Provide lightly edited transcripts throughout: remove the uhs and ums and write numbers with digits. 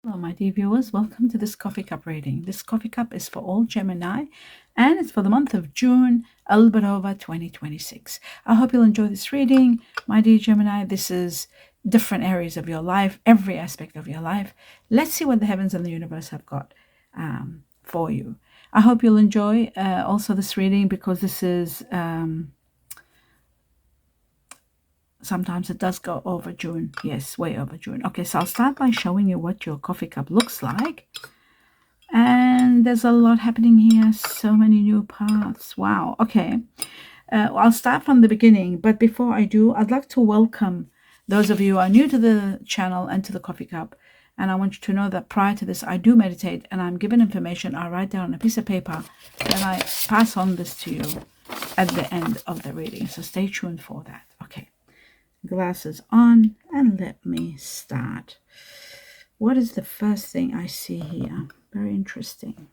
Hello, my dear viewers. Welcome to this coffee cup reading. This coffee cup is for all Gemini and it's for the month of June, a little bit over 2026. I hope you'll enjoy this reading. My dear Gemini, this is different areas of your life, every aspect of your life. Let's see what the heavens and the universe have got for you. I hope you'll enjoy also this reading because this is. Sometimes it does go over June. Yes, way over June. Okay, so I'll start by showing you what your coffee cup looks like. And there's a lot happening here. So many new paths. Wow. Okay. I'll start from the beginning. But before I do, I'd like to welcome those of you who are new to the channel and to the coffee cup. And I want you to know that prior to this, I do meditate and I'm given information. I write down on a piece of paper and I pass on this to you at the end of the reading. So stay tuned for that. Okay. Glasses on and let me start. What is the first thing I see here? Very interesting.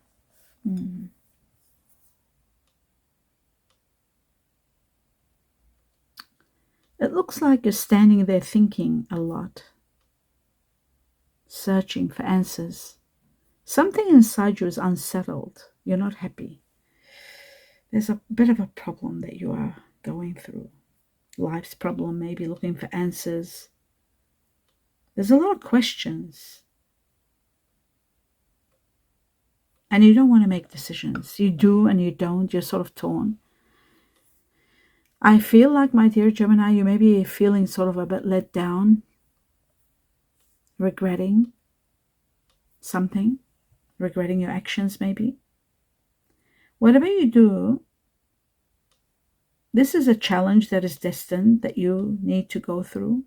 It looks like you're standing there thinking a lot, searching for answers. Something inside you is unsettled. You're not happy. There's a bit of a problem that you are going through. Life's problem, maybe looking for answers. There's a lot of questions. And you don't want to make decisions. You do and you don't. You're sort of torn. I feel like, my dear Gemini, you may be feeling sort of a bit let down, regretting something, regretting your actions maybe. Whatever you do, this is a challenge that is destined that you need to go through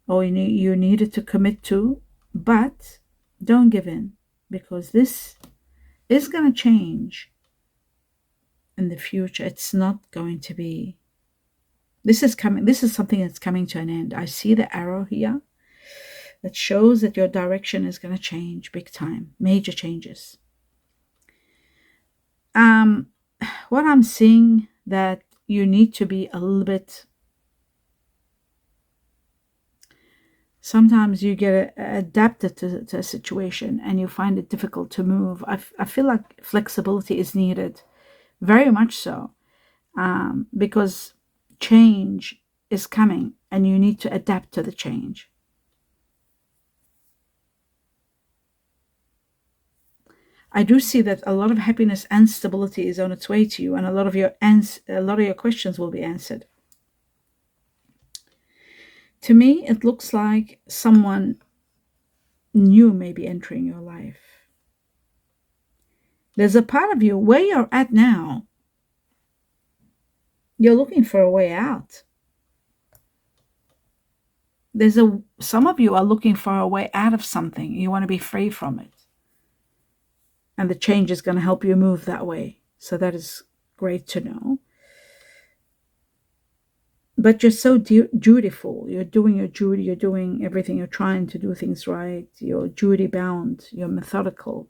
or you needed to commit to, but don't give in because this is going to change in the future. It's not going to be, this is something that's coming to an end. I see the arrow here that shows that your direction is going to change big time, major changes. What I'm seeing that you need to be a little bit, sometimes you get adapted to a situation and you find it difficult to move. I feel like flexibility is needed, very much so, because change is coming and you need to adapt to the change. I do see that a lot of happiness and stability is on its way to you, and a lot of your questions will be answered. To me, it looks like someone new may be entering your life. There's a part of you where you're at now. You're looking for a way out. Some of you are looking for a way out of something. You want to be free from it. And the change is going to help you move that way. So that is great to know. But you're so dutiful. You're doing your duty. You're doing everything. You're trying to do things right. You're duty bound. You're methodical.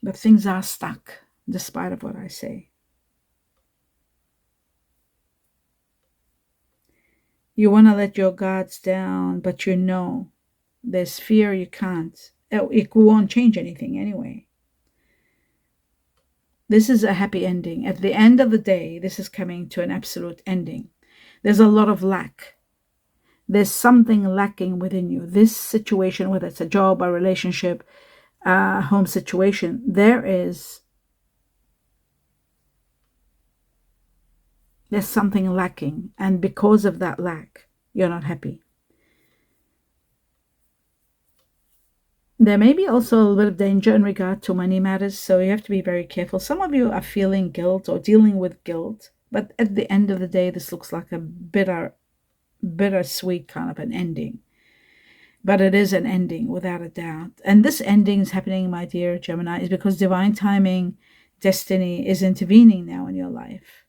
But things are stuck, despite of what I say. You want to let your guards down, but you know there's fear. You can't. It won't change anything anyway. This is a happy ending. At the end of the day, this is coming to an absolute ending. There's a lot of lack. There's something lacking within you. This situation, whether it's a job, a relationship, a home situation, there's something lacking. And because of that lack, you're not happy. There may be also a little bit of danger in regard to money matters, so you have to be very careful. Some of you are feeling guilt or dealing with guilt, but at the end of the day, this looks like a bittersweet kind of an ending. But it is an ending without a doubt. And this ending is happening, my dear Gemini, is because divine timing, destiny is intervening now in your life.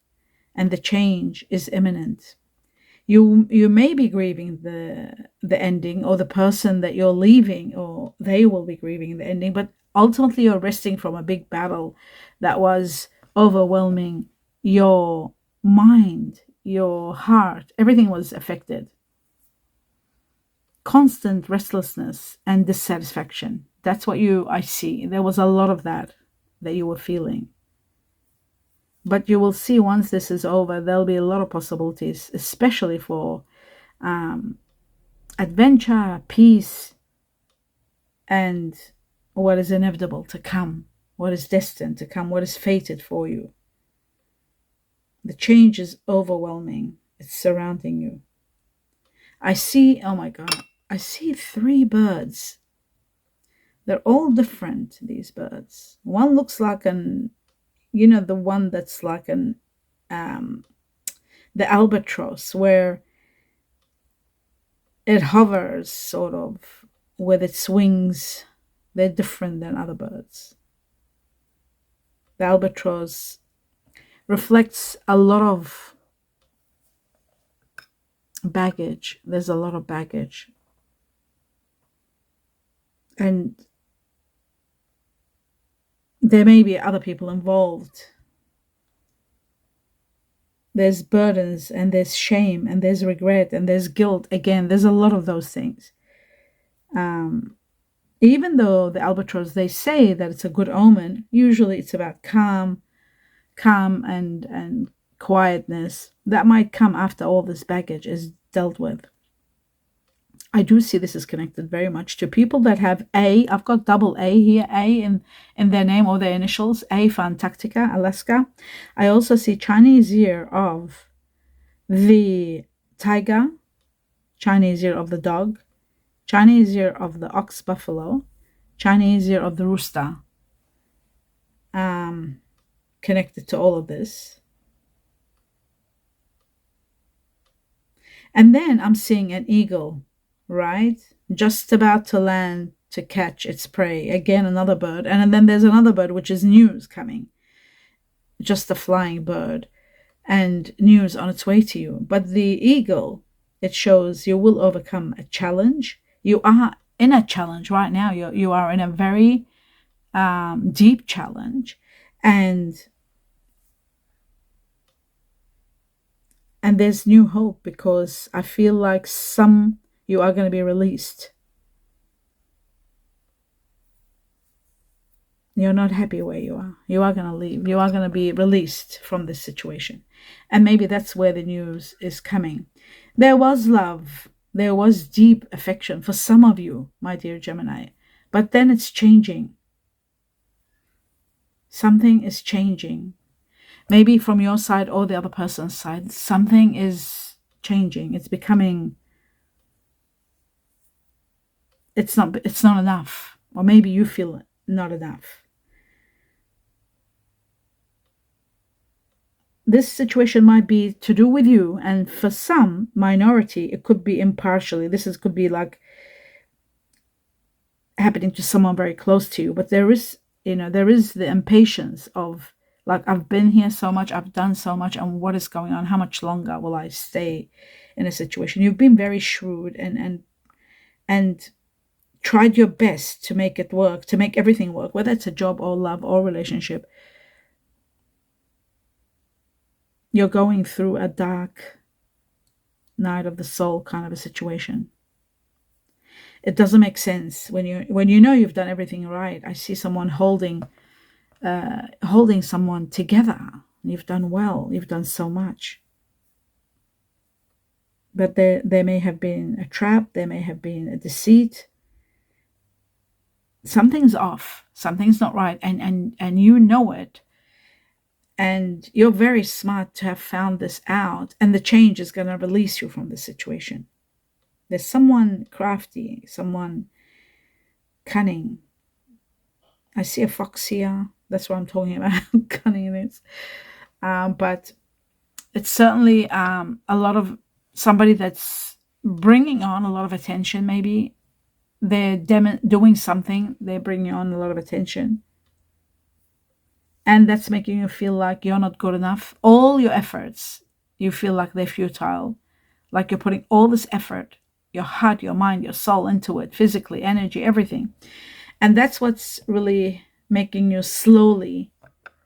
And the change is imminent. You may be grieving the ending, or the person that you're leaving, or they will be grieving the ending, but ultimately you're resting from a big battle that was overwhelming your mind, your heart, everything was affected. Constant restlessness and dissatisfaction. That's what I see. There was a lot of that you were feeling. But you will see once this is over, there'll be a lot of possibilities, especially for adventure, peace, and what is inevitable to come, what is destined to come, what is fated for you. The change is overwhelming. It's surrounding you. I see, oh my God, I see 3 birds. They're all different, these birds. One looks like the one that's like the albatross, where it hovers sort of with its wings. They're different than other birds. The albatross reflects a lot of baggage. There's a lot of baggage. And there may be other people involved. There's burdens, and there's shame, and there's regret, and there's guilt. Again, there's a lot of those things. Even though the albatross, they say that it's a good omen, usually it's about calm and quietness. That might come after all this baggage is dealt with. I do see this is connected very much to people that have A. I've got double A here, A in their name or their initials, A for Antarctica, Alaska. I also see Chinese year of the tiger, Chinese year of the dog, Chinese year of the ox buffalo, Chinese year of the rooster, connected to all of this. And then I'm seeing an eagle, right? Just about to land to catch its prey. Again, another bird. And then there's another bird, which is news coming. Just a flying bird and news on its way to you. But the eagle, it shows you will overcome a challenge. You are in a challenge right now. You are in a very deep challenge. And there's new hope, because I feel like you are going to be released. You're not happy where you are. You are going to leave. You are going to be released from this situation. And maybe that's where the news is coming. There was love. There was deep affection for some of you, my dear Gemini. But then it's changing. Something is changing. Maybe from your side or the other person's side, something is changing. It's becoming, it's not enough. Or maybe you feel not enough. This situation might be to do with you, and for some minority, it could be impartially. Could be like happening to someone very close to you. But there is the impatience of, like, I've been here so much, I've done so much, and what is going on? How much longer will I stay in a situation? You've been very shrewd and tried your best to make it work, to make everything work, whether it's a job or love or relationship. You're going through a dark night of the soul kind of a situation. It doesn't make sense when you know you've done everything right. I see someone holding someone together. You've done well. You've done so much. But there may have been a trap. There may have been a deceit. Something's off. Something's not right, and you know it. And you're very smart to have found this out, and the change is going to release you from this situation. There's someone crafty, someone cunning. I see a fox here. That's what I'm talking about. Cunning is. But it's certainly a lot of somebody that's bringing on a lot of attention. Maybe they're doing something. They're bringing on a lot of attention. And that's making you feel like you're not good enough. All your efforts, you feel like they're futile. Like you're putting all this effort, your heart, your mind, your soul into it, physically, energy, everything. And that's what's really making you slowly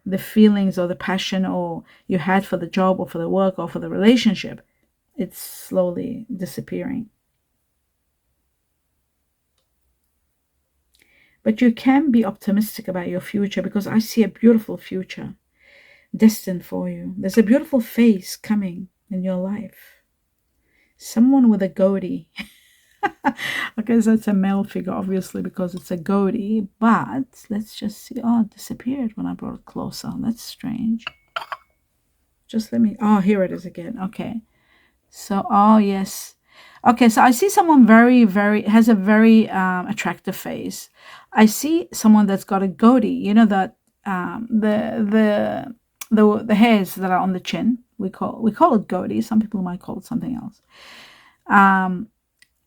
the feelings or the passion or you had for the job or for the work or for the relationship, it's slowly disappearing. But you can be optimistic about your future, because I see a beautiful future destined for you. There's a beautiful face coming in your life. Someone with a goatee. Okay, so it's a male figure, obviously, because it's a goatee. But let's just see. Oh, it disappeared when I brought it closer. That's strange. Just let me. Oh, here it is again. Okay. So, oh, yes. Okay, so I see someone has a very attractive face. I see someone that's got a goatee. You know that the hairs that are on the chin. We call it goatee. Some people might call it something else.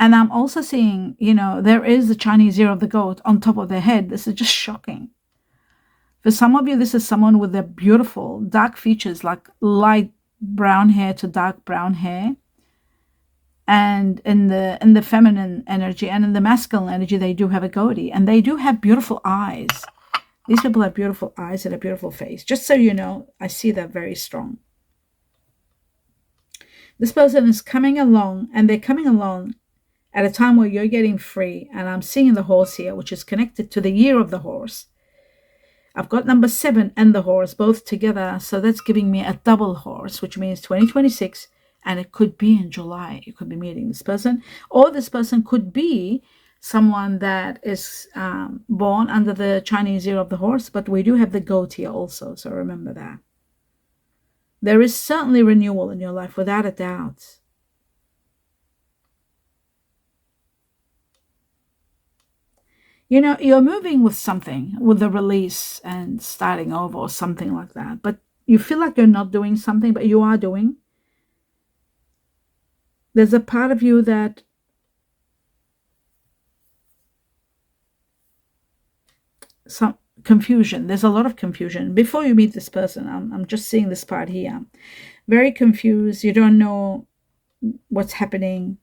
And I'm also seeing, there is the Chinese ear of the goat on top of their head. This is just shocking. For some of you, this is someone with a beautiful dark features, like light brown hair to dark brown hair. And in the feminine energy and in the masculine energy, they do have a goatee, and they do have beautiful eyes. These people have beautiful eyes and a beautiful face. Just so you know, I see that very strong. This person is coming along, and they're coming along at a time where you're getting free. And I'm seeing the horse here, which is connected to the year of the horse. I've got number 7 and the horse both together. So that's giving me a double horse, which means 2026. And it could be in July. You could be meeting this person. Or this person could be someone that is born under the Chinese year of the horse. But we do have the goat here also. So remember that. There is certainly renewal in your life, without a doubt. You're moving with something, with a release and starting over or something like that. But you feel like you're not doing something, but you are doing. There's a part of you that some confusion. There's a lot of confusion. Before you meet this person, I'm just seeing this part here. Very confused. You don't know what's happening.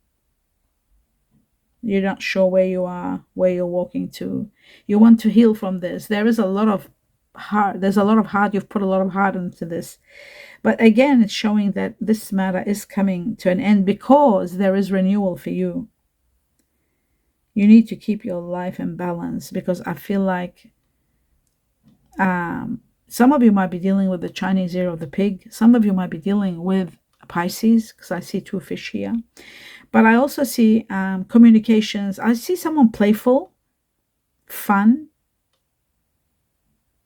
You're not sure where you are, where you're walking to. You want to heal from this. There's a lot of heart. You've put a lot of heart into this. But again, it's showing that this matter is coming to an end, because there is renewal for you. You need to keep your life in balance, because I feel like some of you might be dealing with the Chinese ear of the pig. Some of you might be dealing with Pisces, because I see 2 fish here. But I also see communications. I see someone playful, fun,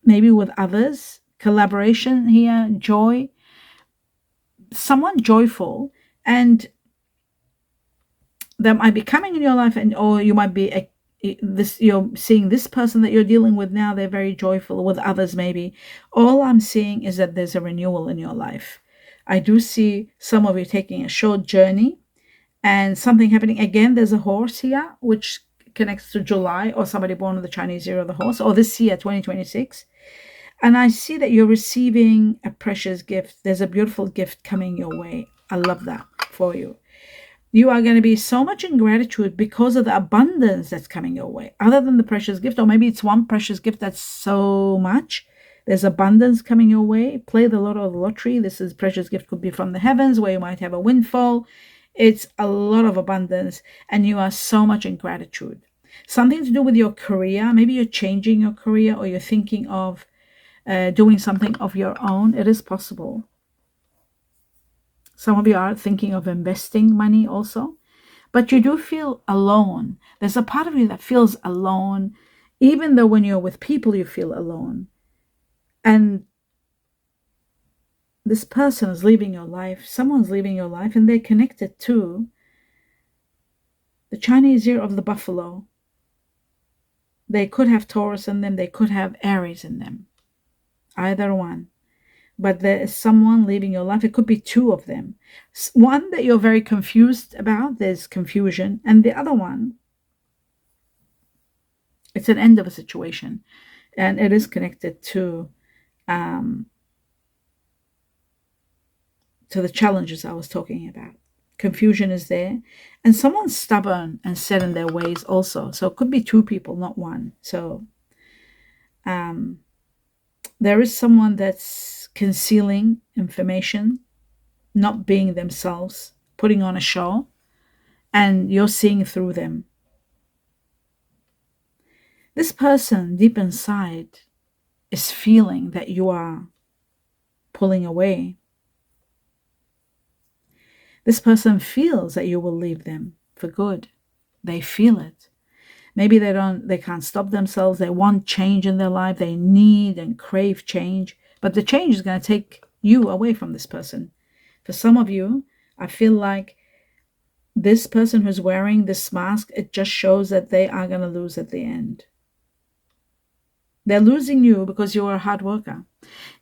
maybe with others, collaboration here, joy. Someone joyful, and that might be coming in your life, or you might be you're seeing this person that you're dealing with now. They're very joyful with others. Maybe all I'm seeing is that there's a renewal in your life. I do see some of you taking a short journey, and something happening. Again, there's a horse here, which connects to July, or somebody born in the Chinese year of the horse, or this year, 2026. And I see that you're receiving a precious gift. There's a beautiful gift coming your way. I love that for you. You are going to be so much in gratitude because of the abundance that's coming your way. Other than the precious gift, or maybe it's one precious gift that's so much. There's abundance coming your way. Play the lotto or the lottery. This is precious gift, could be from the heavens, where you might have a windfall. It's a lot of abundance, and you are so much in gratitude. Something to do with your career. Maybe you're changing your career, or you're thinking of doing something of your own. It is possible. Some of you are thinking of investing money also, but you do feel alone. There's a part of you that feels alone, even though when you're with people, you feel alone. And this person is leaving your life. Someone's leaving your life, and they're connected to the Chinese year of the buffalo. They could have Taurus in them. They could have Aries in them. Either one. But there is someone leaving your life. It could be 2 of them. One that you're very confused about. There's confusion. And the other one, it's an end of a situation. And it is connected to the challenges I was talking about. Confusion is there. And someone's stubborn and set in their ways also. So it could be 2 people, not 1. So There is someone that's concealing information, not being themselves, putting on a show, and you're seeing through them. This person deep inside is feeling that you are pulling away. This person feels that you will leave them for good. They feel it. Maybe they can't stop themselves. They want change in their life. They need and crave change. But the change is going to take you away from this person. For some of you, I feel like this person who's wearing this mask, it just shows that they are going to lose at the end. They're losing you because you're a hard worker.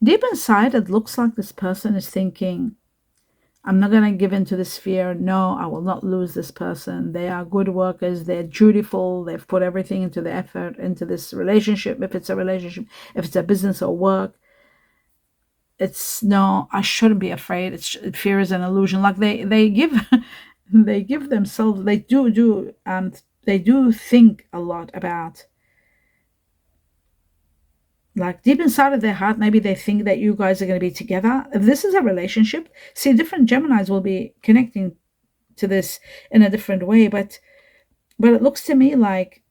Deep inside, it looks like this person is thinking, I'm not going to give in to this fear. No, I will not lose this person. They are good workers. They're dutiful. They've put everything into the effort, into this relationship. If it's a relationship, if it's a business or work, I shouldn't be afraid. Fear is an illusion. Like they give, they give themselves, they do think a lot about, like deep inside of their heart, maybe they think that you guys are going to be together. If this is a relationship, see, different Geminis will be connecting to this in a different way, but it looks to me like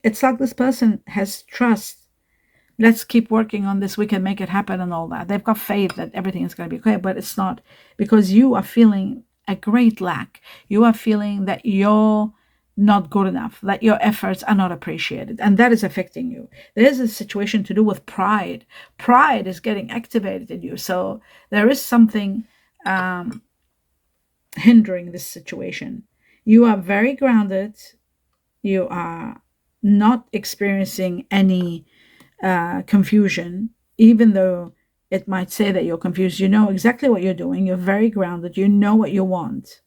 it's like this person has trust. Let's keep working on this. We can make it happen and all that. They've got faith that everything is going to be okay, but it's not, because you are feeling a great lack. You are feeling that you're not good enough, that your efforts are not appreciated, and that is affecting you. There's a situation to do with pride. Pride is getting activated in you. So there is something hindering this situation. You are very grounded. You are not experiencing any confusion, even though it might say that you're confused. You know exactly what you're doing. You're very grounded. You know what you want.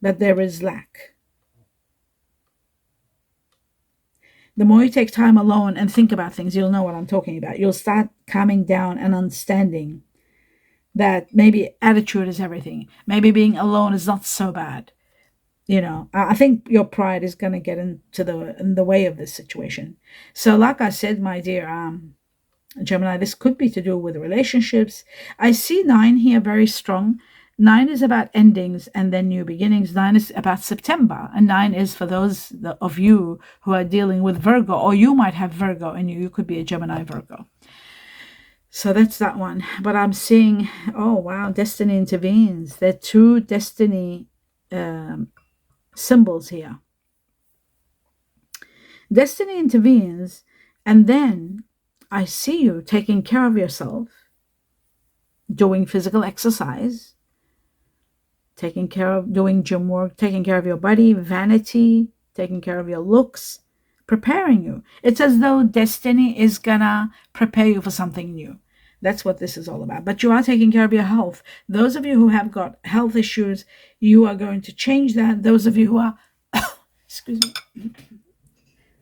But there is lack. The more you take time alone and think about things, you'll know what I'm talking about. You'll start calming down and understanding that maybe attitude is everything. Maybe being alone is not so bad. You know, I think your pride is going to get in the way of this situation. So like I said, my dear Gemini, this could be to do with relationships. I see 9 here very strong. 9 is about endings and then new beginnings. 9 is about September. And 9 is for those of you who are dealing with Virgo, or you might have Virgo in you. You could be a Gemini Virgo. So that's that one. But I'm seeing, oh, wow, destiny intervenes. There are 2 destiny symbols here. Destiny intervenes, and then I see you taking care of yourself, doing physical exercise, taking care of doing gym work, taking care of your body, vanity, taking care of your looks, preparing you. It's as though destiny is gonna prepare you for something new. That's what this is all about. But you are taking care of your health. Those of you who have got health issues, you are going to change that. Those of you who are, excuse me,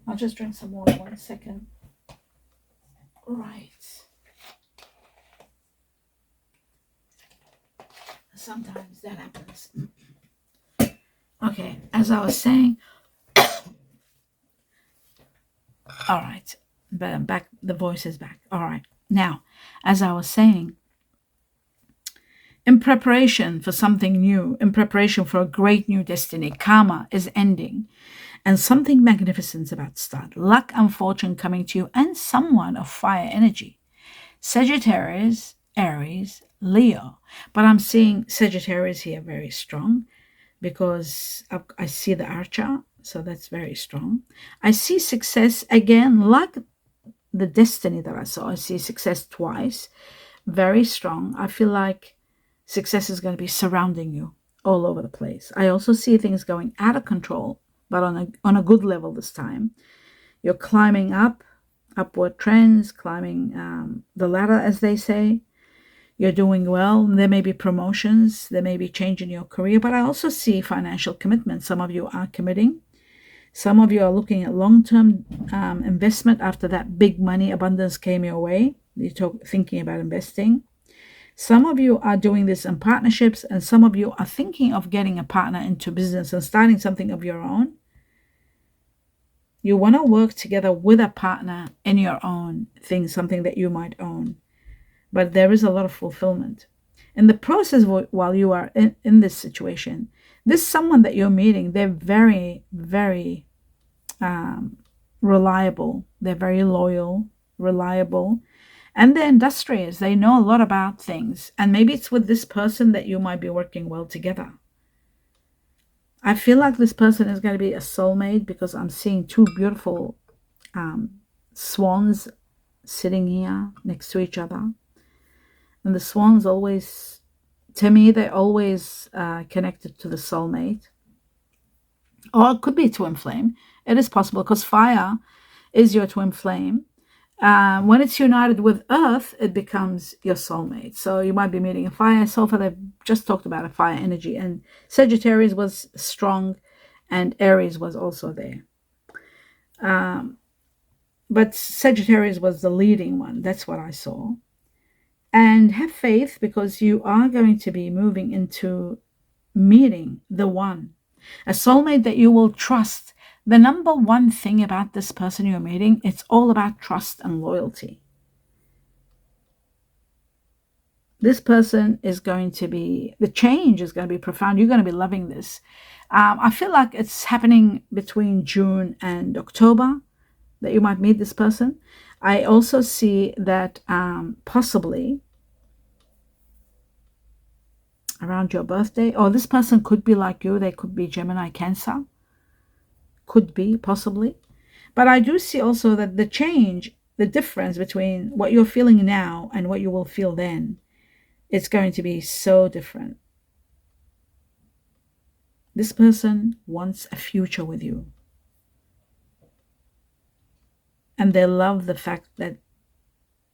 I'll just drink some water 1 second. Right. Sometimes that happens. Okay, as I was saying, all right, but I'm back, the voice is back. All right, now, as I was saying, in preparation for something new, in preparation for a great new destiny, karma is ending, and something magnificent is about to start. Luck and fortune coming to you, and someone of fire energy. Sagittarius, Aries, Leo. But I'm seeing Sagittarius here very strong because I see the archer, so that's very strong. I see success again, like the destiny that I saw. I see success twice, very strong. I feel like success is going to be surrounding you all over the place. I also see things going out of control, but on a good level this time. You're climbing up, upward trends, climbing the ladder, as they say. You're doing well. There may be promotions. There may be change in your career, but I also see financial commitment. Some of you are committing. Some of you are looking at long-term investment after that big money abundance came your way. You're thinking about investing. Some of you are doing this in partnerships, and some of you are thinking of getting a partner into business and starting something of your own. You want to work together with a partner in your own thing, something that you might own. But there is a lot of fulfillment. In the process, while you are in this situation, this someone that you're meeting, they're very, very reliable. They're very loyal, reliable, and they're industrious. They know a lot about things. And maybe it's with this person that you might be working well together. I feel like this person is going to be a soulmate because I'm seeing two beautiful swans sitting here next to each other. And the swans always, to me, they're always connected to the soulmate. Or it could be twin flame. It is possible because fire is your twin flame. When it's united with earth, it becomes your soulmate. So you might be meeting a fire. So far, they've just talked about a fire energy. And Sagittarius was strong and Aries was also there. But Sagittarius was the leading one. That's what I saw. And have faith because you are going to be moving into meeting the one, a soulmate that you will trust. The number one thing about this person you're meeting, it's all about trust and loyalty. This person is going to be, the change is going to be profound. You're going to be loving this. I feel like it's happening between June and October that you might meet this person. I also see that possibly around your birthday, or this person could be like you. They could be Gemini, Cancer. Could be, possibly. But I do see also that the change, the difference between what you're feeling now and what you will feel then, it's going to be so different. This person wants a future with you. And they love the fact that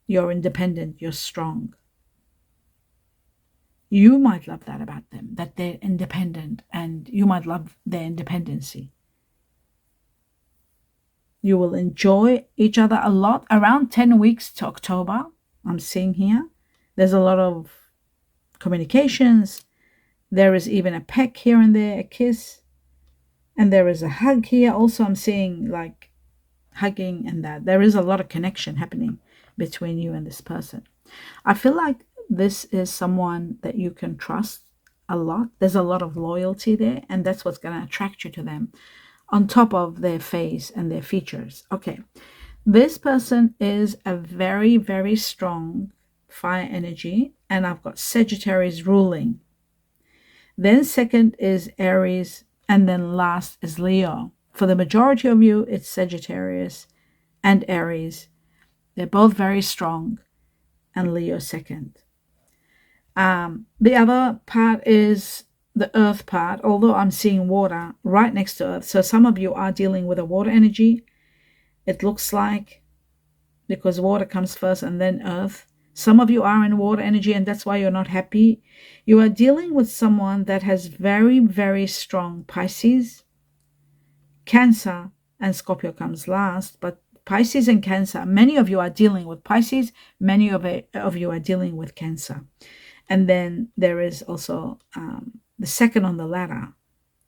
you're independent, you're strong. You might love that about them, that they're independent, and you might love their independency. You will enjoy each other a lot. Around 10 weeks to October, I'm seeing here. There's a lot of communications. There is even a peck here and there, a kiss. And there is a hug here. Also, I'm seeing like hugging and that. There is a lot of connection happening between you and this person. I feel like this is someone that you can trust a lot. There's a lot of loyalty there, and that's what's going to attract you to them, on top of their face and their features. Okay, this person is a very, very strong fire energy, and I've got Sagittarius ruling. Then second is Aries, and then last is Leo. For the majority of you, it's Sagittarius and Aries. They're both very strong, and Leo second. The other part is the earth part, although I'm seeing water right next to earth. So some of you are dealing with a water energy, it looks like, because water comes first and then earth. Some of you are in water energy, and that's why you're not happy. You are dealing with someone that has very, very strong Pisces, Cancer, and Scorpio comes last. But Pisces and Cancer, many of you are dealing with Pisces, many of you are dealing with Cancer. And then there is also the second on the ladder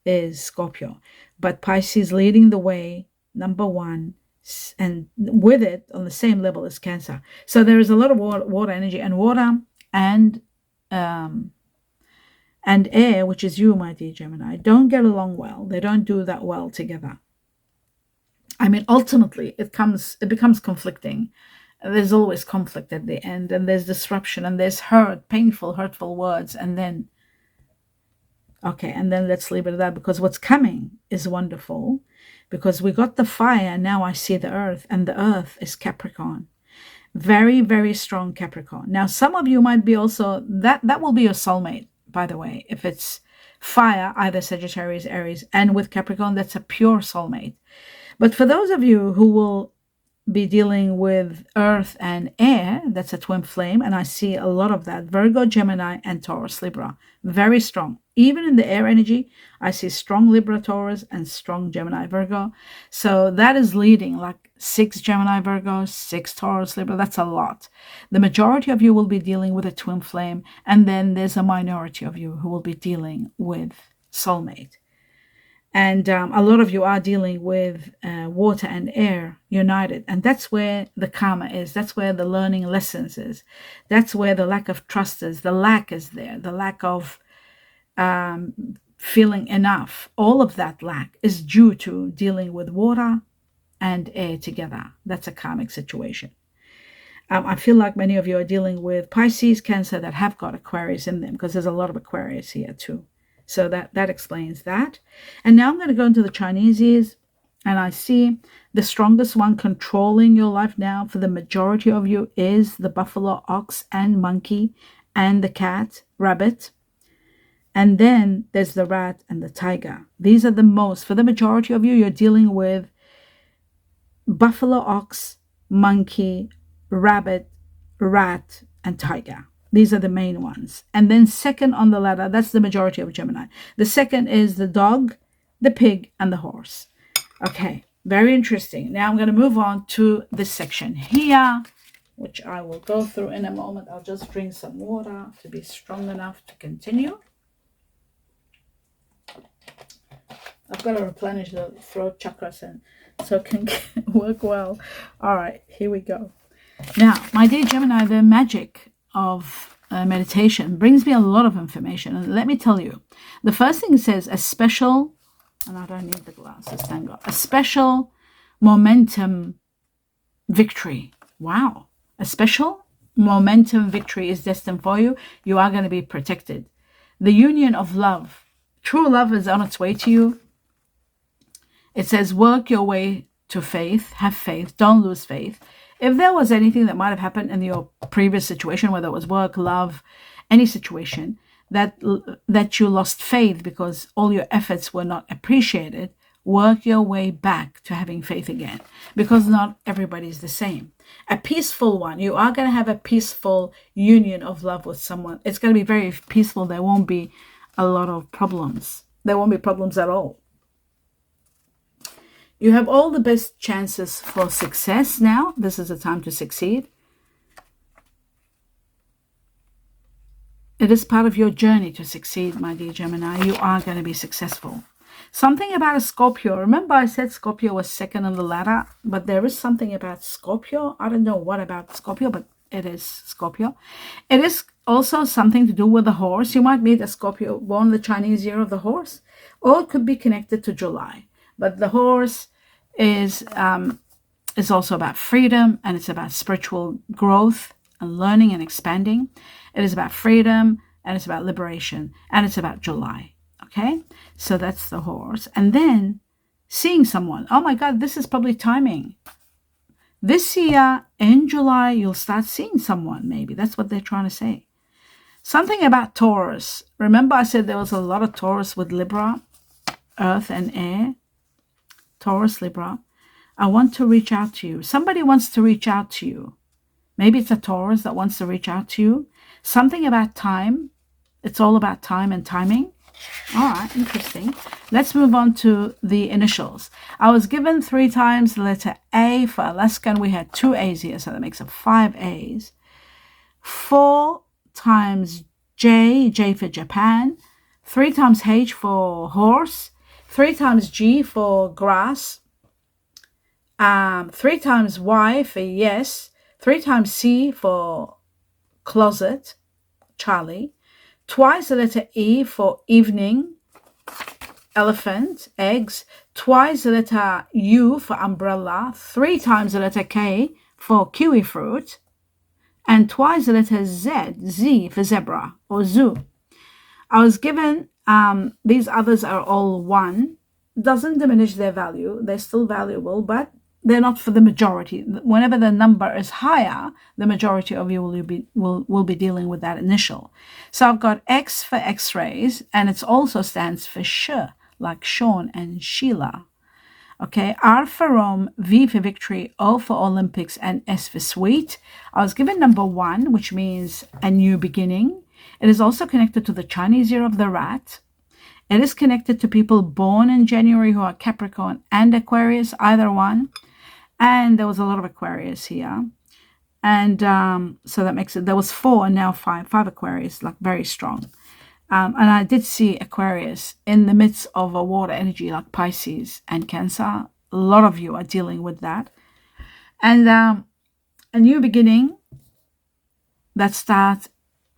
is Scorpio. But Pisces leading the way, number one, and with it on the same level as Cancer. So there is a lot of water energy, and water and air, which is you, my dear Gemini, don't get along well. They don't do that well together. I mean, ultimately, it becomes conflicting. There's always conflict at the end, and there's disruption, and there's hurt, painful, hurtful words, and then, okay, and then let's leave it at that, because what's coming is wonderful, because we got the fire, and now I see the earth, and the earth is Capricorn. Very, very strong Capricorn. Now, some of you might be also, that will be your soulmate, by the way. If it's fire, either Sagittarius, Aries, and with Capricorn, that's a pure soulmate. But for those of you who will be dealing with earth and air, that's a twin flame, and I see a lot of that. Virgo, Gemini, and Taurus, Libra. Very strong. Even in the air energy, I see strong Libra, Taurus, and strong Gemini, Virgo. So that is leading, like 6 Gemini, Virgo, 6 Taurus, Libra. That's a lot. The majority of you will be dealing with a twin flame, and then there's a minority of you who will be dealing with soulmate. And a lot of you are dealing with water and air united. And that's where the karma is. That's where the learning lessons is. That's where the lack of trust is. The lack is there. The lack of feeling enough. All of that lack is due to dealing with water and air together. That's a karmic situation. I feel like many of you are dealing with Pisces, Cancer that have got Aquarius in them, because there's a lot of Aquarius here too. So that explains that. And now I'm going to go into the Chinese years, and I see the strongest one controlling your life now for the majority of you is the buffalo, ox, and monkey, and the cat, rabbit. And then there's the rat and the tiger. These are the most, for the majority of you, you're dealing with buffalo, ox, monkey, rabbit, rat, and tiger. These are the main ones. And then second on the ladder, that's the majority of Gemini. The second is the dog, the pig, and the horse. Okay, very interesting. Now I'm going to move on to this section here, which I will go through in a moment. I'll just drink some water to be strong enough to continue. I've got to replenish the throat chakras and so it can work well. All right, here we go. Now, my dear Gemini, the magic of meditation brings me a lot of information. And let me tell you, the first thing it says, a special, and I don't need the glasses, thank God, a special momentum victory. Wow. A special momentum victory is destined for you. You are going to be protected. The union of love. True love is on its way to you. It says, work your way to faith. Have faith. Don't lose faith. If there was anything that might have happened in your previous situation, whether it was work, love, any situation, that you lost faith because all your efforts were not appreciated, work your way back to having faith again, because not everybody is the same. A peaceful one. You are going to have a peaceful union of love with someone. It's going to be very peaceful. There won't be a lot of problems. There won't be problems at all. You have all the best chances for success now. This is a time to succeed. It is part of your journey to succeed, my dear Gemini. You are going to be successful. Something about a Scorpio. Remember I said Scorpio was second on the ladder, but there is something about Scorpio. I don't know what about Scorpio, but it is Scorpio. It is also something to do with the horse. You might meet a Scorpio born the Chinese year of the horse, or it could be connected to July. But the horse is also about freedom, and it's about spiritual growth and learning and expanding. It is about freedom, and it's about liberation, and it's about July. Okay, so that's the horse. And then seeing someone. Oh my God, this is probably timing. This year in July, you'll start seeing someone. Maybe that's what they're trying to say. Something about Taurus. Remember I said there was a lot of Taurus with Libra, earth and air. Taurus, Libra. I want to reach out to you. Somebody wants to reach out to you. Maybe it's a Taurus that wants to reach out to you. Something about time. It's all about time and timing. All right, interesting. Let's move on to the initials. I was given 3 times the letter A for Alaska, and we had 2 A's here, so that makes it 5 A's. 4 times J, J for Japan. 3 times H for horse. 3 times G for grass. 3 times Y for yes. 3 times C for closet, Charlie. Twice the letter E for evening, elephant, eggs. Twice the letter U for umbrella. 3 times the letter K for kiwi fruit. And twice the letter Z, Z for zebra or zoo. I was given, these others are all 1. Doesn't diminish their value. They're still valuable, but they're not for the majority. Whenever the number is higher, the majority of you will be dealing with that initial. So I've got X for X-rays, and it also stands for Sh, like Sean and Sheila. Okay, R for Rome, V for victory, O for Olympics, and S for sweet. I was given number 1, which means a new beginning. It is also connected to the Chinese year of the rat. It is connected to people born in January who are Capricorn and Aquarius, either one. And there was a lot of Aquarius here. And so that makes it, there was 4 and now 5 Aquarius, like very strong. And I did see Aquarius in the midst of a water energy like Pisces and Cancer. A lot of you are dealing with that. And a new beginning that starts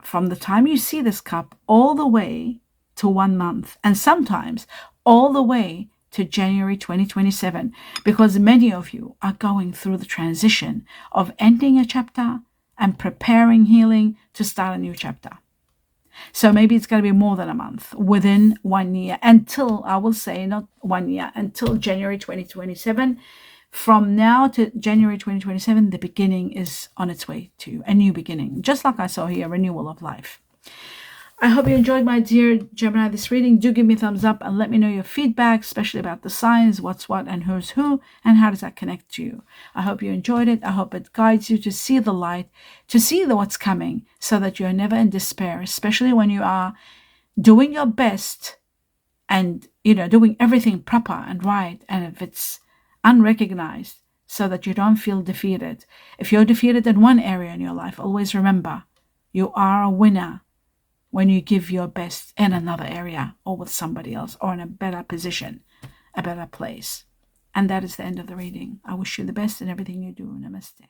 from the time you see this cup all the way to 1 month, and sometimes all the way to January 2027, because many of you are going through the transition of ending a chapter and preparing healing to start a new chapter. So maybe it's going to be more than a month, within 1 year, until, I will say, not 1 year, until January 2027. From now to January 2027, the beginning is on its way to a new beginning, just like I saw here, renewal of life. I hope you enjoyed, my dear Gemini, this reading. Do give me a thumbs up and let me know your feedback, especially about the signs, what's what and who's who, and how does that connect to you. I hope you enjoyed it. I hope it guides you to see the light, to see what's coming, so that you're never in despair, especially when you are doing your best and, doing everything proper and right. And if it's unrecognized, so that you don't feel defeated. If you're defeated in one area in your life, always remember you are a winner when you give your best in another area or with somebody else or in a better position, a better place. And that is the end of the reading. I wish you the best in everything you do. Namaste.